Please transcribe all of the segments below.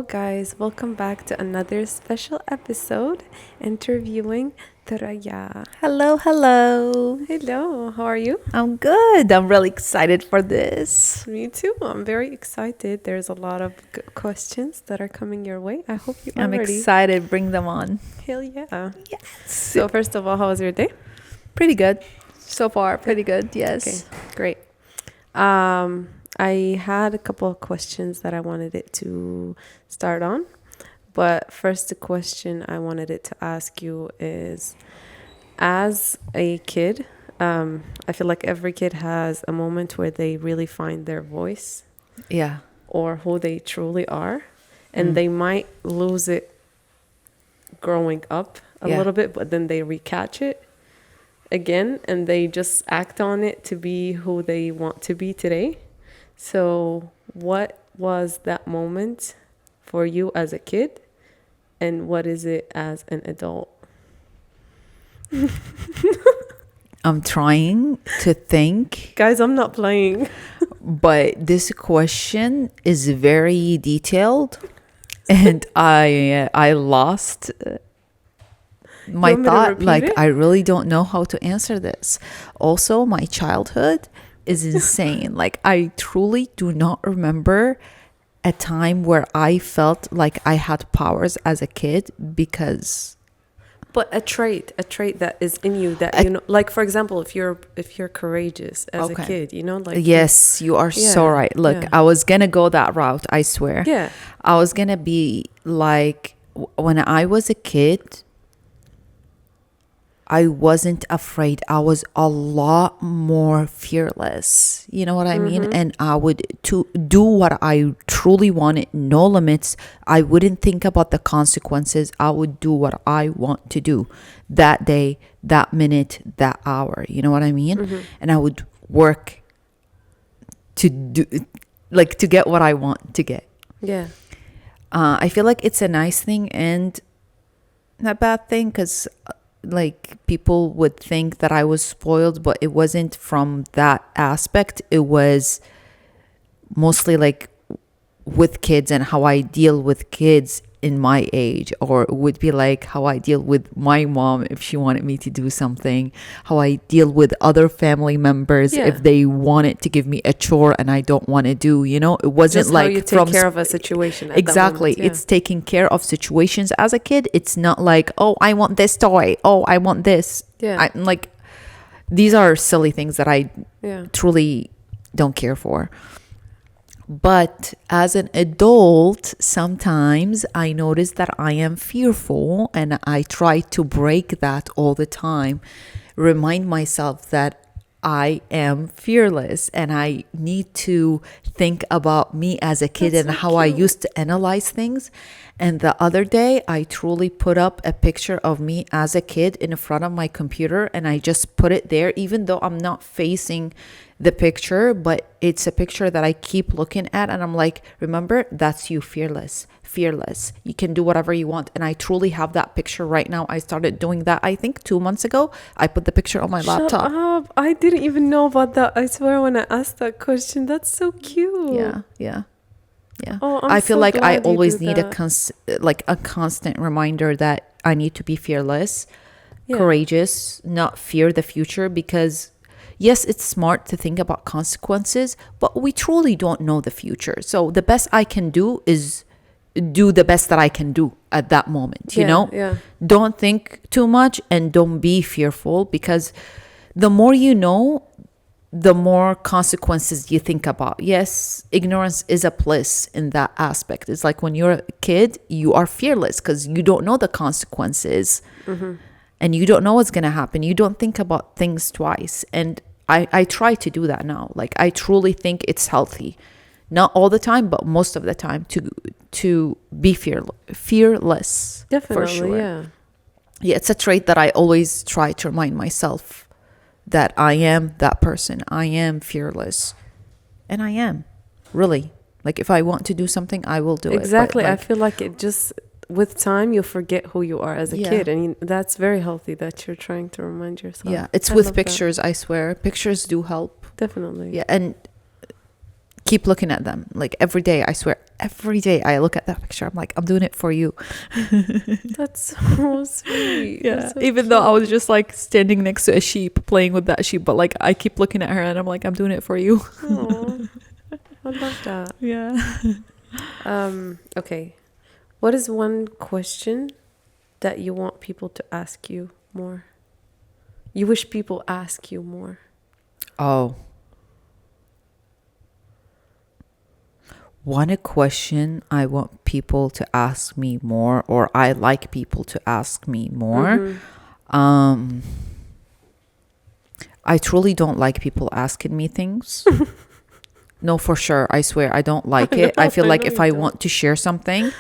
guys, welcome back to another special episode interviewing Thuraya. Hello, hello. Hello, how are you? I'm good. I'm really excited for this. Me too. I'm very excited. There's a lot of questions that are coming your way. I hope you are I'm ready. excited. Bring them on. Hell yeah. Yes. So first of all, how was your day? Pretty good. So far, pretty good. Yes. Okay, great. I had a couple of questions that I wanted it to start on. But first, the question I wanted it to ask you is, as a kid, I feel like every kid has a moment where they really find their voice Yeah. or who they truly are. And they might lose it growing up a little bit, but then they recatch it again and they just act on it to be who they want to be today. So what was that moment for you as a kid, and what is it as an adult? I'm trying to think, Guys, I'm not playing. but this question is very detailed, and I lost my want me to thought. repeat Like, it? I really don't know how to answer this. Also, my childhood is insane. Like, I truly do not remember a time where I felt like I had powers as a kid, because But a trait that is in you that you know, like for example, if you're courageous as a kid, you know, like yes, you are so Yeah, right. Look, yeah. I was gonna go that route, I swear. Yeah. I was gonna be like, when I was a kid, I wasn't afraid. I was a lot more fearless. You know what I mean? And I would to do what I truly wanted, no limits. I wouldn't think about the consequences. I would do what I want to do that day, that minute, that hour. You know what I mean? And I would work to do, like, to get what I want to get. Yeah. I feel like it's a nice thing and a bad thing, because like, people would think that I was spoiled, but it wasn't from that aspect. It was mostly like with kids and how I deal with kids in my age, or it would be like how I deal with my mom if she wanted me to do something, how I deal with other family members if they wanted to give me a chore and I don't want to do, you know. It wasn't Just like how you take care of a situation at exactly that moment, it's taking care of situations as a kid. It's not like, oh, I want this toy, oh, I want this. I'm like, these are silly things that I truly don't care for. But as an adult, sometimes I notice that I am fearful, and I try to break that all the time. Remind myself that I am fearless, and I need to think about me as a kid. That's and so how cute. I used to analyze things. And the other day, I truly put up a picture of me as a kid in front of my computer, and I just put it there, even though I'm not facing the picture, but it's a picture that I keep looking at, and I'm like, remember, that's you, fearless. You can do whatever you want. And I truly have that picture right now. I started doing that, I think 2 months ago. I put the picture on my laptop. Shut up. I didn't even know about that. I swear, when I asked that question, that's so cute. Yeah. Oh, I feel so like I glad you always do need that. a constant reminder that I need to be fearless, courageous, not fear the future, because yes, it's smart to think about consequences, but we truly don't know the future. So the best I can do is do the best that I can do at that moment, you know? Yeah. Don't think too much and don't be fearful, because the more you know, the more consequences you think about. Yes, ignorance is a bliss in that aspect. It's like when you're a kid, you are fearless because you don't know the consequences. And you don't know what's going to happen. You don't think about things twice. And I try to do that now. Like, I truly think it's healthy. Not all the time, but most of the time, to be fearless. Definitely, for sure. Yeah, it's a trait that I always try to remind myself that I am that person. I am fearless. And I am. Really. Like, if I want to do something, I will do exactly. it. I feel like it just, with time, you'll forget who you are as a kid. And that's very healthy that you're trying to remind yourself. Yeah, it's with pictures, I swear. Pictures do help. Definitely. Yeah, and keep looking at them. Like, every day, I swear. every day I look at that picture, I'm like, I'm doing it for you. That's so sweet. Yeah. So Even though I was just like standing next to a sheep, playing with that sheep, but like I keep looking at her and I'm like, I'm doing it for you. Aww, I love that. Yeah. Okay. What is one question that you want people to ask you more? You wish people ask you more? Oh. One question I want people to ask me more, or I like people to ask me more. I truly don't like people asking me things. No, for sure. I swear, I don't like it. I feel like if I want to share something,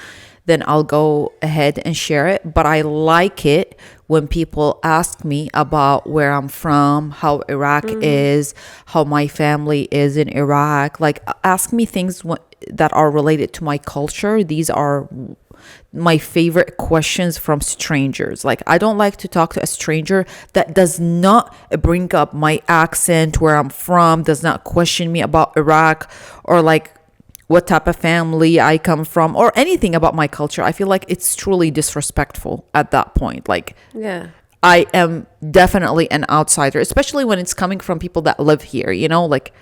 then I'll go ahead and share it. But I like it when people ask me about where I'm from, how Iraq is, how my family is in Iraq. Like, ask me things that are related to my culture. These are my favorite questions from strangers. Like, I don't like to talk to a stranger that does not bring up my accent, where I'm from, does not question me about Iraq, or like what type of family I come from, or anything about my culture. I feel like it's truly disrespectful at that point. Like, Yeah. I am definitely an outsider, especially when it's coming from people that live here, you know, like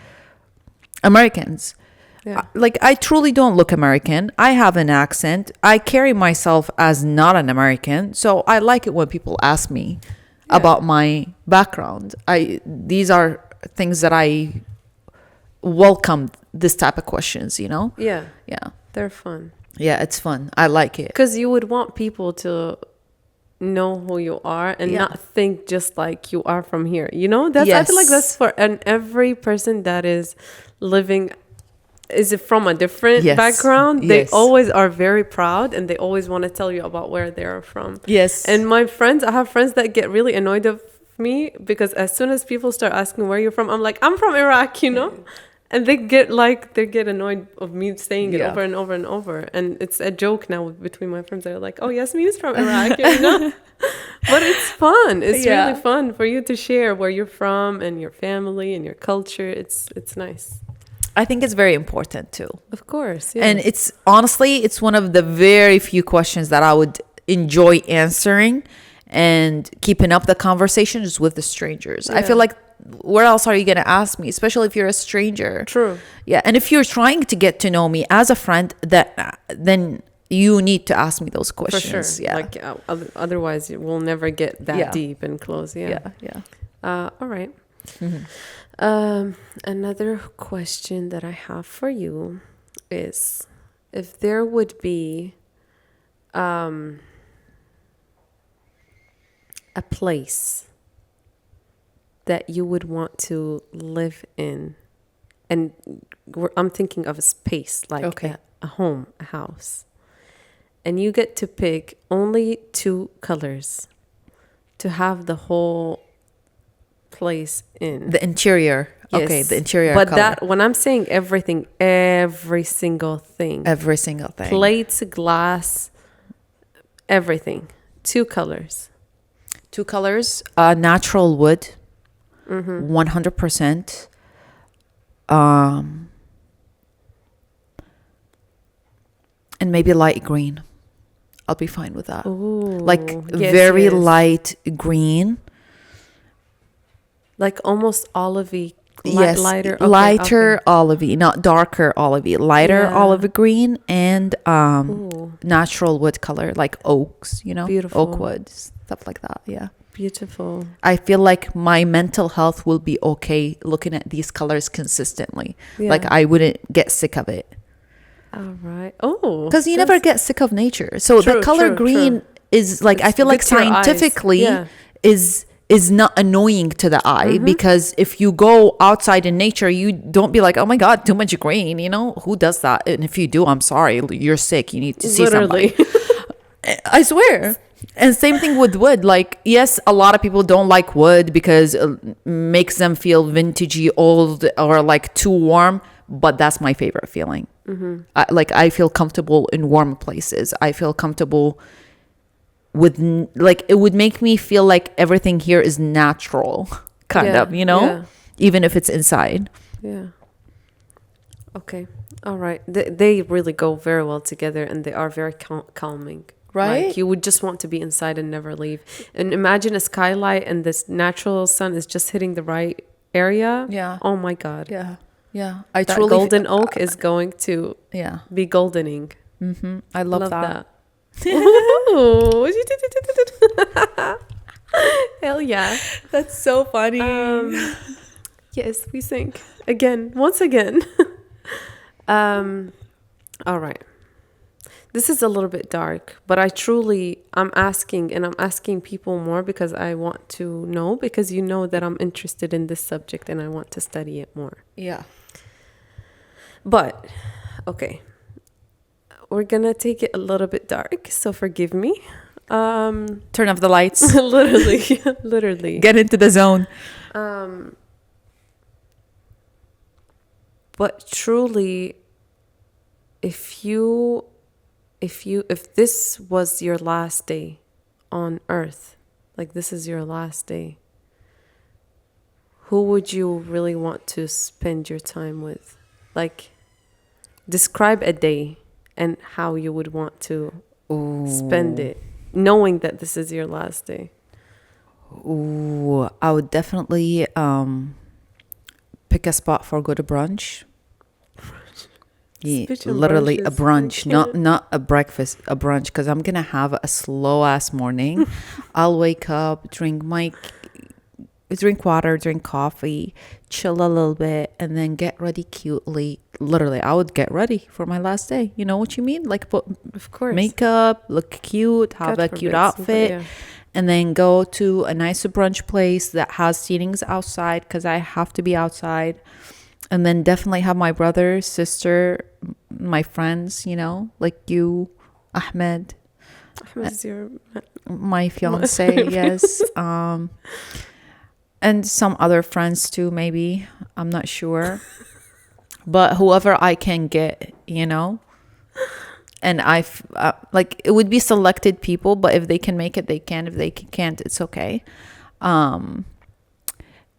Americans. Yeah. Like, I truly don't look American. I have an accent. I carry myself as not an American. So I like it when people ask me about my background. These are things that I welcome, this type of questions, you know? Yeah. Yeah. They're fun. Yeah, it's fun. I like it. Because you would want people to know who you are and not think just like you are from here. You know? I feel like that's for every person that is living is from a different background. They always are very proud and they always want to tell you about where they're from. Yes. And I have friends that get really annoyed of me because as soon as people start asking where you're from, I'm like, I'm from Iraq, you know? And they get annoyed of me saying it over and over and over. And it's a joke now between my friends. They're like, oh, Yasmeen is from Iraq, you know? But it's fun. It's really fun for you to share where you're from and your family and your culture. It's nice. I think it's very important too. Of course. Yeah. And it's honestly one of the very few questions that I would enjoy answering and keeping up the conversations with the strangers. I feel like, where else are you going to ask me, especially if you're a stranger? True. Yeah. And if you're trying to get to know me as a friend, then you need to ask me those questions. For sure. Yeah. Like otherwise we'll never get that deep and close. Yeah. All right. Another question that I have for you is, if there would be a place that you would want to live in, and I'm thinking of a space, like a home, a house, and you get to pick only 2 colors to have the whole place in. The interior. Yes. Okay, the interior but color. that, when I'm saying everything, every single thing, plates, glass, everything, 2 colors. 2 colors. Natural wood, 100%. And maybe light green. I'll be fine with that. Ooh, like very light green. Like almost olivey. Lighter. Okay, lighter olivey, not darker olivey. Lighter olive green and natural wood color, like oaks, you know? Beautiful. Oak wood, stuff like that, yeah. Beautiful. I feel like my mental health will be okay looking at these colors consistently. Yeah. Like, I wouldn't get sick of it. All right. Oh. Because you never get sick of nature. So the color green is like, I feel like scientifically is not annoying to the eye, because if you go outside in nature, you don't be like, oh my God, too much green, you know? Who does that? And if you do, I'm sorry, you're sick. You need to see somebody. I swear. And same thing with wood. Like, yes, a lot of people don't like wood because it makes them feel vintagey, old, or like too warm. But that's my favorite feeling. I feel comfortable in warm places. I feel comfortable with, like, it would make me feel like everything here is natural, kind of, you know, even if it's inside. Yeah. Okay. All right. They really go very well together, and they are very calming. Right? Like, you would just want to be inside and never leave. And imagine a skylight and this natural sun is just hitting the right area. Yeah. Oh my God. Yeah. Yeah. I That truly golden oak is going to yeah. be goldening. I love that. Ooh. Hell yeah. That's so funny. Yes, we sing again, once again. All right. This is a little bit dark, but I'm asking people more because I want to know, because you know that I'm interested in this subject and I want to study it more. Yeah. But, okay. We're gonna take it a little bit dark, so forgive me. Turn off the lights. Literally. Get into the zone. But truly, if this was your last day on earth, like this is your last day, who would you really want to spend your time with? Like, describe a day and how you would want to spend it, knowing that this is your last day. Ooh, I would definitely pick a spot for go to brunch. Yeah, literally a brunch, not a breakfast, a brunch, because I'm gonna have a slow ass morning. I'll wake up, drink water, drink coffee, chill a little bit, and then get ready cutely. Literally, I would get ready for my last day. You know what you mean? Like put, of course, makeup, look cute, have a cute outfit, and then go to a nice brunch place that has seatings outside, because I have to be outside. And then definitely have my brother, sister, my friends, you know, like you, Ahmed. Ahmed's your... My fiance, yes. And some other friends too, maybe. I'm not sure. But whoever I can get, you know. And like, it would be selected people, but if they can make it, they can. If they can't, it's okay.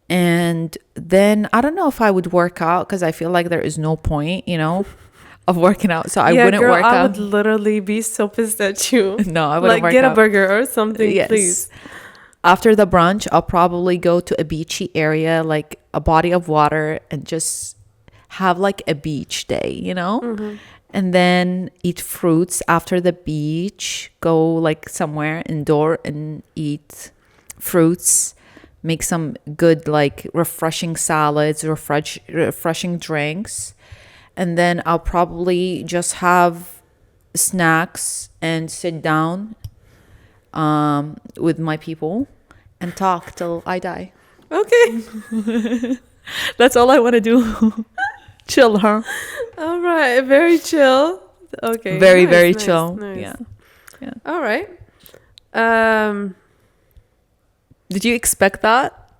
And then I don't know if I would work out, because I feel like there is no point, you know, of working out. So I wouldn't work out. I would literally be so pissed at you. No, I wouldn't work out. Like, get a burger or something, yes. Please. After the brunch, I'll probably go to a beachy area, like a body of water, and just have like a beach day, you know? Mm-hmm. And then eat fruits after the beach, go like somewhere indoor and eat fruits. Make some good, like, refreshing salads, refreshing drinks. And then I'll probably just have snacks and sit down with my people and talk till I die. Okay. That's all I want to do. Chill, huh? All right. Very chill. Okay. Very, very chill. Nice. Yeah. All right. Did you expect that?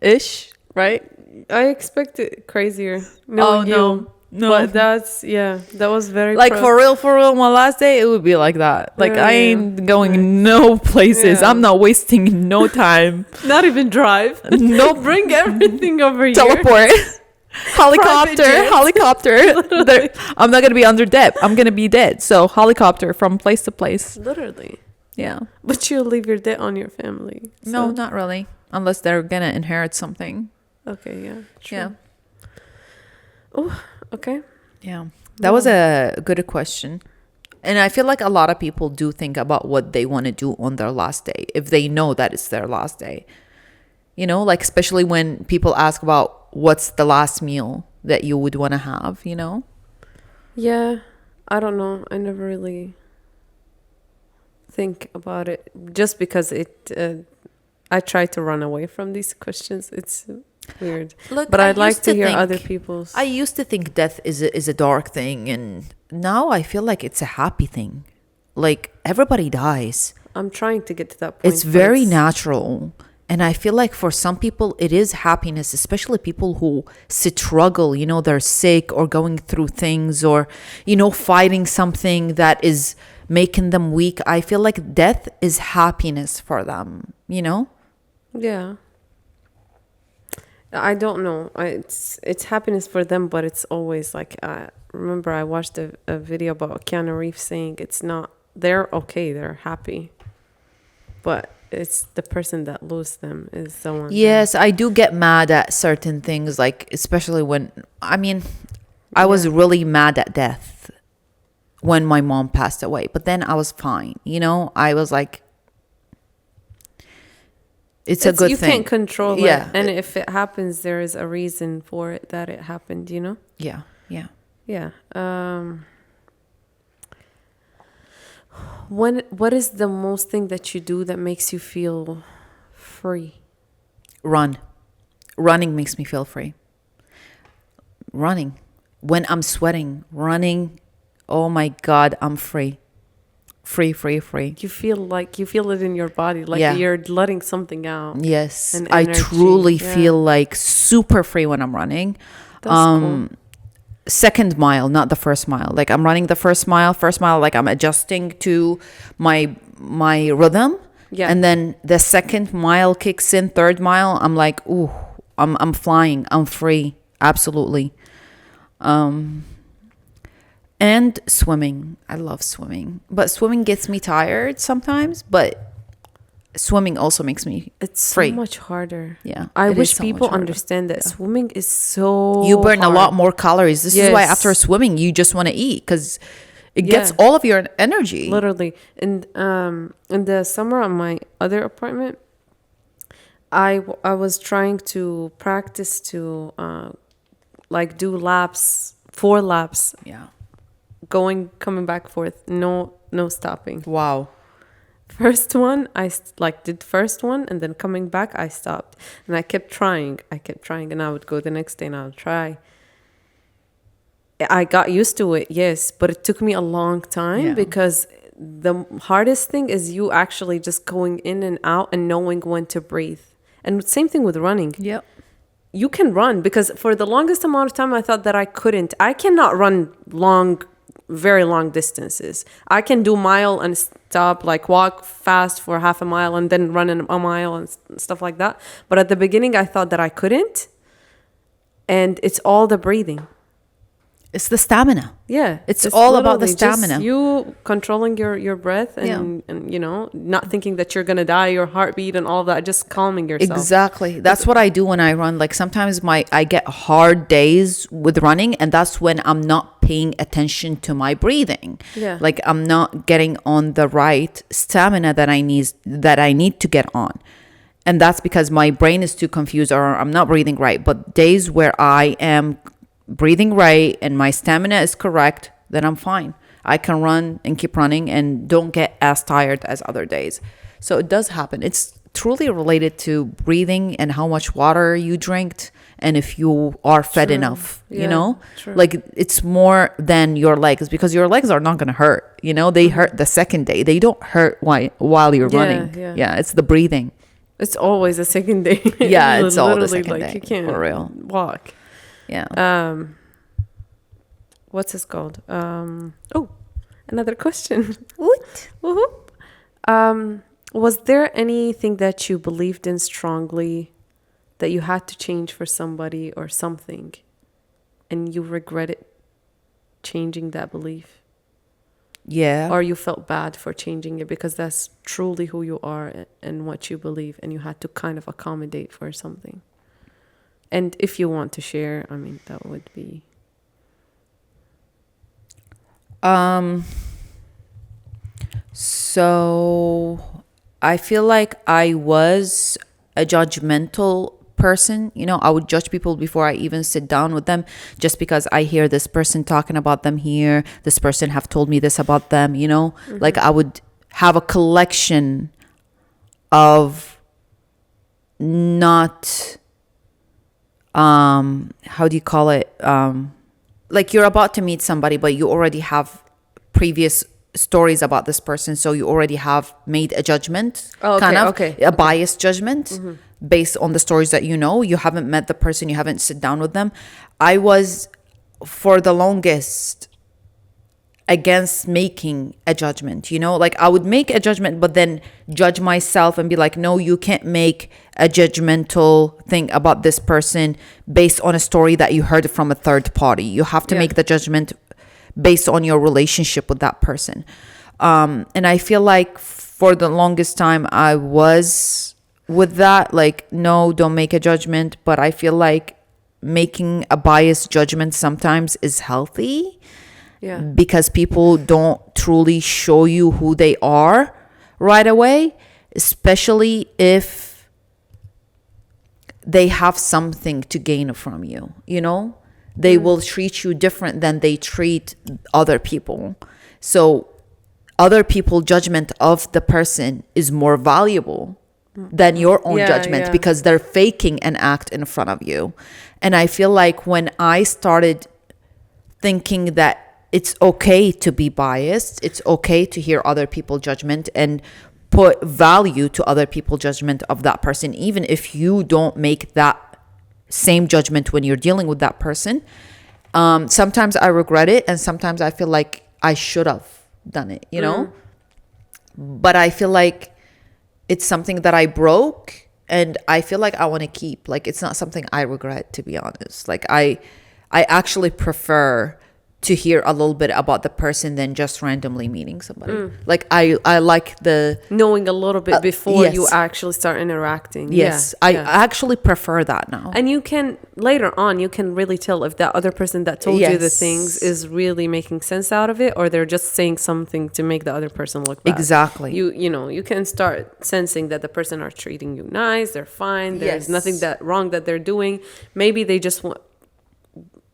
Ish, right? I expected crazier. No. But that was very like for real, my last day, it would be like that. Like, I ain't going no places. I'm not wasting no time. Not even drive. No, bring everything over here. Teleport. Helicopter. I'm not going to be under debt. I'm going to be dead. So helicopter from place to place. Literally. Yeah. But you'll leave your debt on your family. So. No, not really. Unless they're going to inherit something. Okay, yeah. True. Yeah. Oh, okay. Yeah. That was a good question. And I feel like a lot of people do think about what they want to do on their last day, if they know that it's their last day. You know, like, especially when people ask about what's the last meal that you would want to have, you know? Yeah. I don't know. I never really think about it, just because I try to run away from these questions. It's weird. Look, but I'd like to hear other people's. I used to think death is a dark thing, and now I feel like it's a happy thing. Like, everybody dies. I'm trying to get to that point. It's very natural. And I feel like for some people, it is happiness, especially people who struggle, you know, they're sick or going through things, or, you know, fighting something that is making them weak. I feel like death is happiness for them, you know? Yeah. I don't know. It's happiness for them, but it's always like, remember I watched a video about Keanu Reeves saying it's not, they're okay, they're happy, but it's the person that loses them is the one. Yes, I do get mad at certain things, like especially when, I mean, I was really mad at death when my mom passed away, but then I was fine. You know, I was like, it's a good you thing. You can't control it. And if it happens, there is a reason for it that it happened, you know? Yeah. Yeah. Yeah. What is the most thing that you do that makes you feel free? Running makes me feel free. Running. When I'm sweating, running, oh my God, I'm free. Free. You feel it in your body, like you're letting something out. Yes. I truly feel like super free when I'm running. That's cool. Second mile, not the first mile. Like I'm running the first mile, like I'm adjusting to my rhythm. Yeah. And then the second mile kicks in, third mile, I'm like, ooh, I'm flying. I'm free. Absolutely. And swimming. I love swimming. But swimming gets me tired sometimes, but swimming also makes me free. So much harder. Yeah. I wish people understand that swimming is so you burn hard. A lot more calories. This is why after swimming you just want to eat, because it gets all of your energy. Literally. And in the summer on my other apartment, I was trying to practice to like do laps, 4 laps. Yeah. Coming back forth, no stopping. Wow. First one, I did first one, and then coming back, I stopped. And I kept trying, and I would go the next day and I would try. I got used to it, yes, but it took me a long time because the hardest thing is you actually just going in and out and knowing when to breathe. And same thing with running. Yep. You can run, because for the longest amount of time, I thought that I couldn't. I cannot run very long distances. I can do mile and stop, like walk fast for half a mile and then run a mile and stuff like that. But at the beginning, I thought that I couldn't. And it's all the breathing. It's the stamina. Yeah. It's all about the stamina. Just you controlling your breath and you know, not thinking that you're going to die, your heartbeat and all that, just calming yourself. Exactly. That's what I do when I run. Like sometimes I get hard days with running, and that's when I'm not paying attention to my breathing. Yeah. Like I'm not getting on the right stamina that I need to get on. And that's because my brain is too confused, or I'm not breathing right. But days where I am breathing right and my stamina is correct, then I'm fine. I can run and keep running and don't get as tired as other days. So it does happen. It's truly related to breathing and how much water you drank and if you are fed enough, you know? True. Like it's more than your legs, because your legs are not going to hurt. You know, they hurt the second day. They don't hurt while you're running. Yeah, it's the breathing. It's always the second day. Yeah, it's all the second day. You can't for real walk. Yeah. What's this called? Another question. What? Woohoo. Was there anything that you believed in strongly that you had to change for somebody or something, and you regretted changing that belief? Yeah. Or you felt bad for changing it because that's truly who you are and what you believe, and you had to kind of accommodate for something? And if you want to share, I mean, that would be... So I feel like I was a judgmental person. You know, I would judge people before I even sit down with them, just because I hear this person talking about them here. This person have told me this about them, you know. Mm-hmm. Like I would have a collection of not... how do you call it? Like you're about to meet somebody, but you already have previous stories about this person, so you already have made a judgment, a biased judgment based on the stories that you know. You haven't met the person, you haven't sit down with them. I was, for the longest, against making a judgment, you know, like I would make a judgment but then judge myself and be like, no, you can't make a judgmental thing about this person based on a story that you heard from a third party. You have to make the judgment based on your relationship with that person. And I feel like for the longest time I was with that, like, no, don't make a judgment. But I feel like making a biased judgment sometimes is healthy. Yeah. Because people don't truly show you who they are right away, especially if they have something to gain from you, you know? They will treat you different than they treat other people. So other people's judgment of the person is more valuable than your own judgment because they're faking an act in front of you. And I feel like when I started thinking that it's okay to be biased, it's okay to hear other people's judgment and put value to other people's judgment of that person, even if you don't make that same judgment when you're dealing with that person. Sometimes I regret it and sometimes I feel like I should have done it, you know? But I feel like it's something that I broke and I feel like I want to keep. Like, it's not something I regret, to be honest. Like, I actually prefer to hear a little bit about the person than just randomly meeting somebody. Like, I like the knowing a little bit before you actually start interacting. I actually prefer that now. And you can later on, you can really tell if that other person that told you the things is really making sense out of it, or they're just saying something to make the other person look bad. Exactly. You know, you can start sensing that the person are treating you nice, they're fine, there's nothing that wrong that they're doing. Maybe they just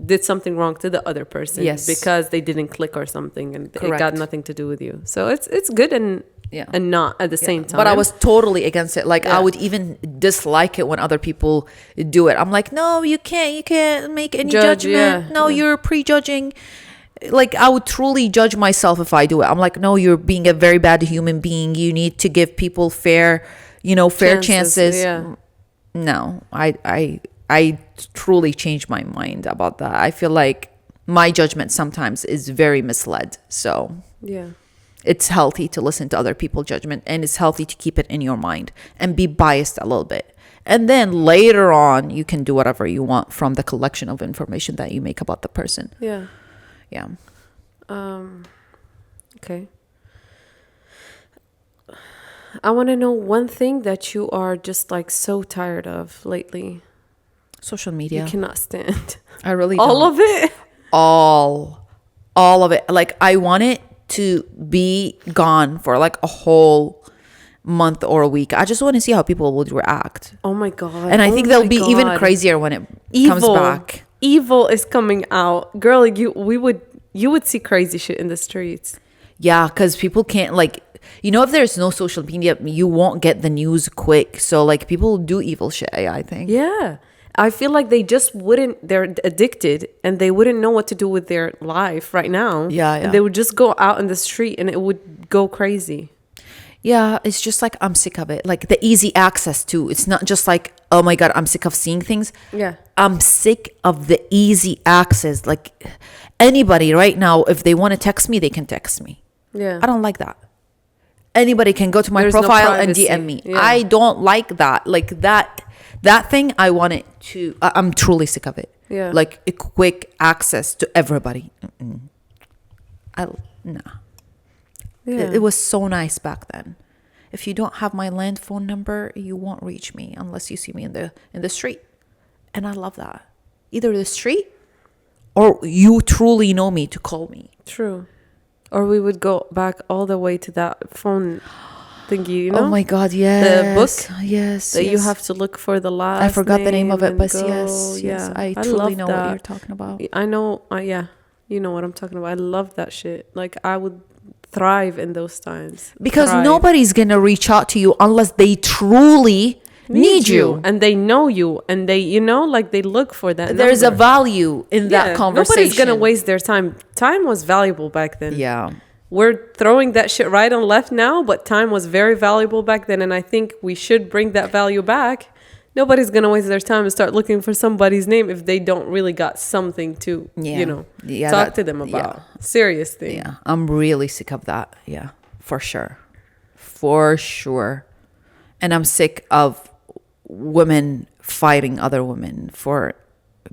did something wrong to the other person because they didn't click or something, and it got nothing to do with you. So it's good and not at the same time. But I was totally against it. Like, I would even dislike it when other people do it. I'm like, no, you can't make any judgment. No, you're prejudging. Like, I would truly judge myself if I do it. I'm like, no, you're being a very bad human being. You need to give people fair chances. No, I truly changed my mind about that. I feel like my judgment sometimes is very misled. So it's healthy to listen to other people's judgment, and it's healthy to keep it in your mind and be biased a little bit. And then later on, you can do whatever you want from the collection of information that you make about the person. Yeah. Okay. I want to know one thing that you are just like so tired of lately. Social media. You cannot stand. I really don't. All of it? All of it. Like, I want it to be gone for like a whole month or a week. I just want to see how people would react. Oh my God. And I think they'll be even crazier when it comes back. Evil is coming out. Girl, you would see crazy shit in the streets. Yeah, because people can't, like, you know, if there's no social media, you won't get the news quick. So like, people do evil shit, I think. Yeah. I feel like they just wouldn't, they're addicted and they wouldn't know what to do with their life right now. Yeah. And they would just go out in the street and it would go crazy. Yeah, it's just like, I'm sick of it. Like, the easy access to, it's not just like, oh my God, I'm sick of seeing things. Yeah. I'm sick of the easy access. Like, anybody right now, if they want to text me, they can text me. Yeah. I don't like that. Anybody can go to my profile and DM me. Yeah. I don't like that. Like, that thing, I want it to, I'm truly sick of it. Yeah. Like, a quick access to everybody. Nah. Yeah. It was so nice back then. If you don't have my land phone number, you won't reach me unless you see me in the street. And I love that. Either the street or you truly know me to call me. True. Or we would go back all the way to that phone thingy, you know? Oh my God, yes. The book? Yes. That you have to look for the last I forgot the name of it, but go. yes. I truly know what you're talking about. I know, you know what I'm talking about. I love that shit. Like, I would thrive in those times. Because nobody's going to reach out to you unless they truly need you. And they know you. And they, you know, like, they look for that There's number. a value in that conversation. Nobody's going to waste their time. Time was valuable back then. Yeah. We're throwing that shit right and left now, but time was very valuable back then. And I think we should bring that value back nobody's gonna waste their time and start looking for somebody's name if they don't really got something to talk to them about. Serious thing. Yeah, I'm really sick of that. Yeah, for sure. And I'm sick of women fighting other women for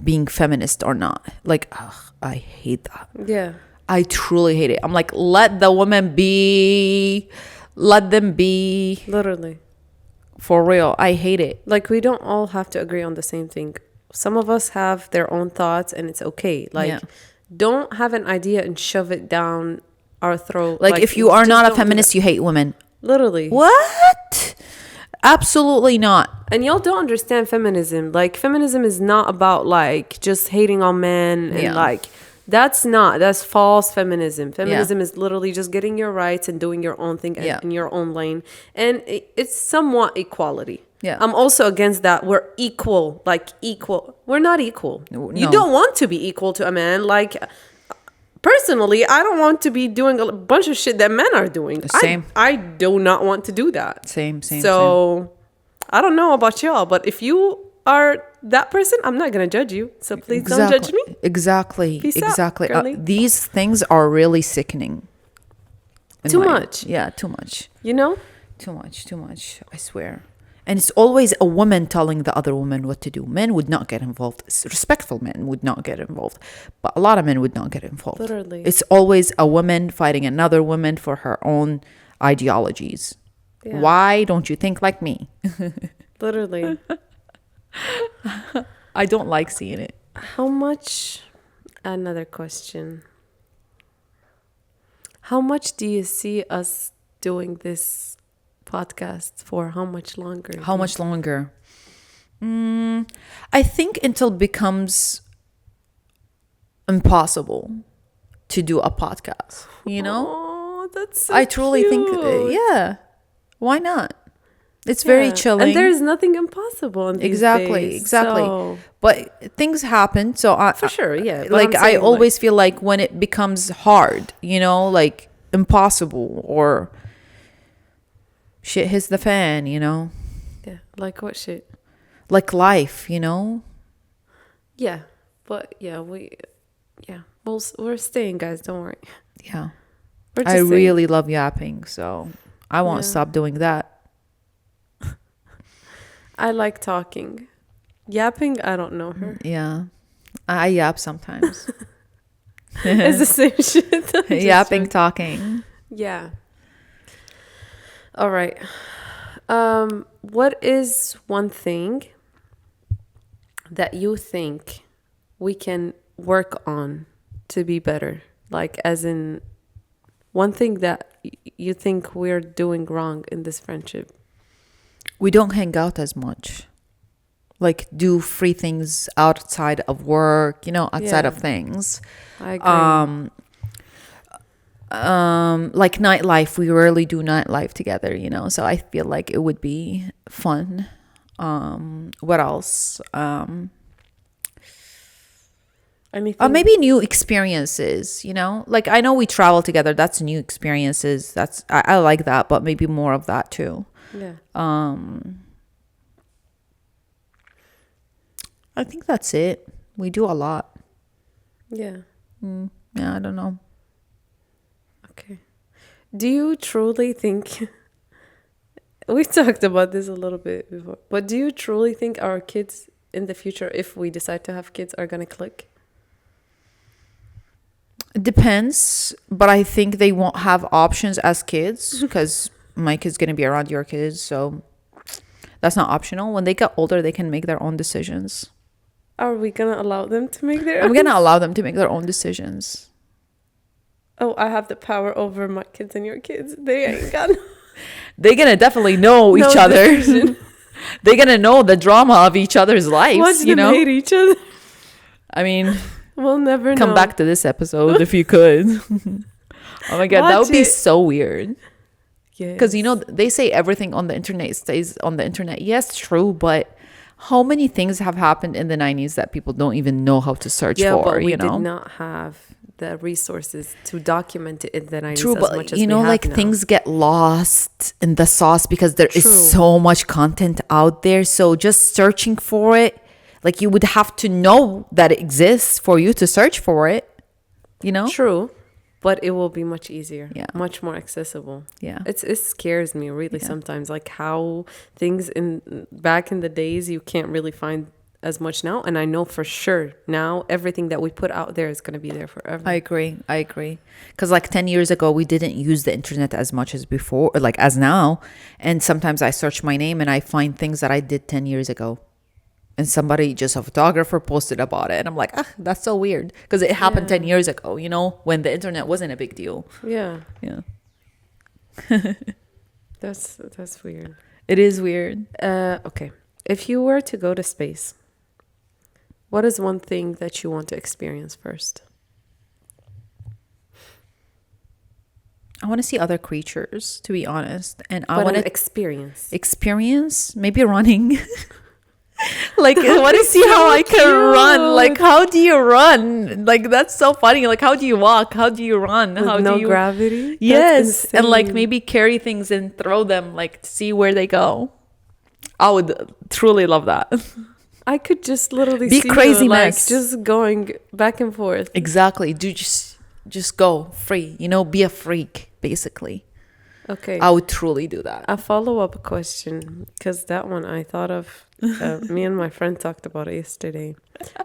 being feminist or not. Like, I hate that. Yeah, I truly hate it. I'm like, let the women be. Let them be. Literally. For real. I hate it. Like, we don't all have to agree on the same thing. Some of us have their own thoughts and it's okay. Like, don't have an idea and shove it down our throat. Like if you are not a feminist, you hate women. Literally. What? Absolutely not. And y'all don't understand feminism. Like, feminism is not about like just hating on men and like that's false feminism. Feminism is literally just getting your rights and doing your own thing in your own lane. And it's somewhat equality. Yeah. I'm also against that. We're equal. We're not equal. No. You don't want to be equal to a man. Like, personally, I don't want to be doing a bunch of shit that men are doing. Same. I do not want to do that. Same. So, I don't know about y'all, but if you are that person, I'm not going to judge you. So please don't judge me. Exactly. Peace out, girly. These things are really sickening. Too much. Yeah, too much. You know? Too much. I swear. And it's always a woman telling the other woman what to do. Men would not get involved. Respectful men would not get involved. But a lot of men would not get involved. Literally. It's always a woman fighting another woman for her own ideologies. Yeah. Why don't you think like me? Literally. I don't like seeing it. Another question. How much do you see us doing this podcast for? How much longer? I think until it becomes impossible to do a podcast, you know? Oh, that's so I truly think, why not? It's very chilling. And there's nothing impossible in these days. Exactly. So. But things happen. So For sure, yeah. Like, I always feel like when it becomes hard, you know, like impossible or shit hits the fan, you know? Yeah, like what shit? Like life, you know? Yeah, but we're staying, guys. Don't worry. Yeah. I really love yapping, so I won't stop doing that. I like talking. Yapping, I don't know her. Yeah. I yap sometimes. It's the same shit. Yapping, talking. Yeah. All right. What is one thing that you think we can work on to be better? Like, as in, one thing that you think we're doing wrong in this friendship? We don't hang out as much. Like, do free things outside of work, you know, outside of things. I agree. Like nightlife, we rarely do nightlife together, you know, so I feel like it would be fun. What else? Anything? Maybe new experiences, you know, like I know we travel together, that's new experiences, I like that, but maybe more of that too. Yeah. I think that's it. We do a lot. Yeah. Yeah, I don't know. Okay. Do you truly think we talked about this a little bit before, but do you truly think our kids in the future, if we decide to have kids, are gonna click? It depends, but I think they won't have options as kids because my kid's gonna be around your kids, so that's not optional. When they get older, they can make their own decisions. Are we gonna allow them to make their I'm gonna allow them to make their own decisions. Oh, I have the power over my kids and your kids. They ain't got They're gonna definitely know each other. They're gonna know the drama of each other's lives. Watch you them know, hate each other. I mean, we'll never come know. back to this episode if you could. Oh my god, that would be so weird. Yeah, because you know they say everything on the internet stays on the internet. Yes, true, but how many things have happened in the 90s that people don't even know how to search for? But we you know, did not have the resources to document it in the 90s. True, as but much as you know, we have like now. things get lost in the sauce because there is True. so much content out there. So just searching for it, like you would have to know that it exists for you to search for it, you know? True, but it will be much easier. Yeah. Much more accessible. Yeah. It scares me really sometimes, like how things back in the days you can't really find as much now, and I know for sure now everything that we put out there is going to be there forever. I agree. Because like 10 years ago, we didn't use the internet as much as before, or like as now. And sometimes I search my name and I find things that I did 10 years ago. And somebody, just a photographer, posted about it. And I'm like, that's so weird. Because it happened 10 years ago, you know, when the internet wasn't a big deal. Yeah. Yeah. That's weird. It is weird. Okay. If you were to go to space, what is one thing that you want to experience first? I want to see other creatures, to be honest. And I But want an to experience maybe running. Like, I want to see how I can run. Like, how do you run? Like, that's so funny. Like, how do you walk? How do you run? With how no do you gravity? Yes. That's And like insane. maybe carry things and throw them, like to see where they go. I would truly love that. I could just literally Be see crazy you, like mess. just going back and forth. Exactly. Do just go free, you know, be a freak, basically. Okay. I would truly do that. A follow-up question, because that one I thought of. Me and my friend talked about it yesterday.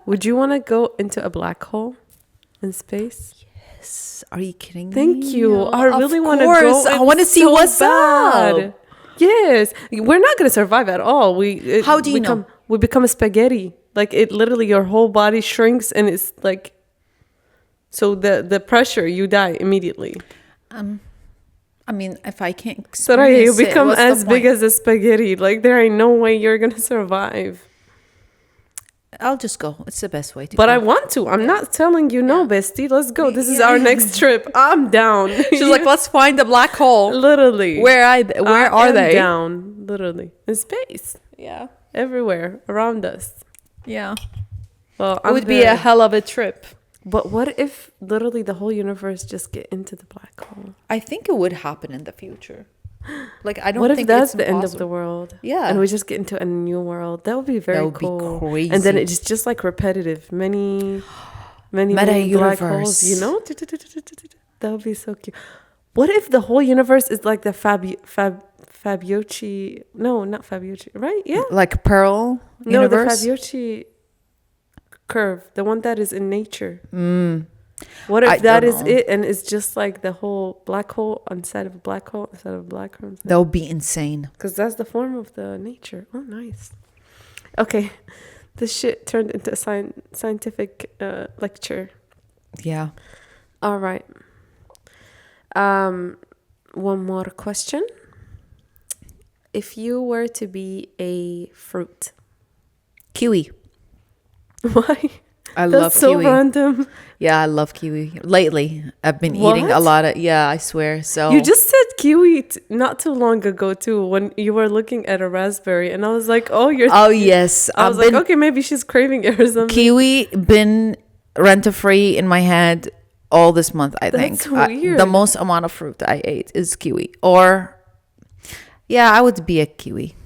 Would you want to go into a black hole in space? Yes. Are you kidding me? Thank you. I Of really want to course. go. I want to see what's up. Yes, we're not going to survive at all. How do you know? We become a spaghetti. Like it literally, your whole body shrinks, and it's like, so the pressure, you die immediately. I mean, if I can't Thuraya, you experience it, become what's the as big point? as a spaghetti. Like there ain't no way you're gonna survive. I'll just go. It's the best way to But go. I want to. I'm not telling you no, bestie. Let's go. This is our next trip. I'm down. She's like, let's find the black hole. Literally. Where are am they? Down. Literally. In space. Yeah. Everywhere around us. Yeah. Well, It would be a hell of a trip. But what if literally the whole universe just get into the black hole? I think it would happen in the future. Like, I don't What if think that's it's the end of impossible. the world? Yeah. And we just get into a new world. That would be very That would cool. be crazy. And then it's just like repetitive. Many Meta black holes, you know? That would be so cute. What if the whole universe is like the Fabiochi? No, not Fabiochi. Right? Yeah. Like Pearl No, universe? the Fabiochi curve, the one that is in nature. What if I that don't is know. it, and it's just like the whole black hole inside of a black hole inside of a black hole? That would be insane. Because that's the form of the nature. Oh, nice. Okay, this shit turned into a scientific lecture. Yeah. All right. One more question. If you were to be a fruit, Kiwi. why? I That's love so kiwi. random. Yeah, I love kiwi. Lately, I've been eating a What? lot of. Yeah, I swear. So You just said kiwi not too long ago too, when you were looking at a raspberry, and I was like, "Oh, you're." Oh yes, I was like, "Okay, maybe she's craving it or something." kiwi been rent-a-free in my head all this month. I think That's weird. the most amount of fruit I ate is kiwi. Or yeah, I would be a kiwi.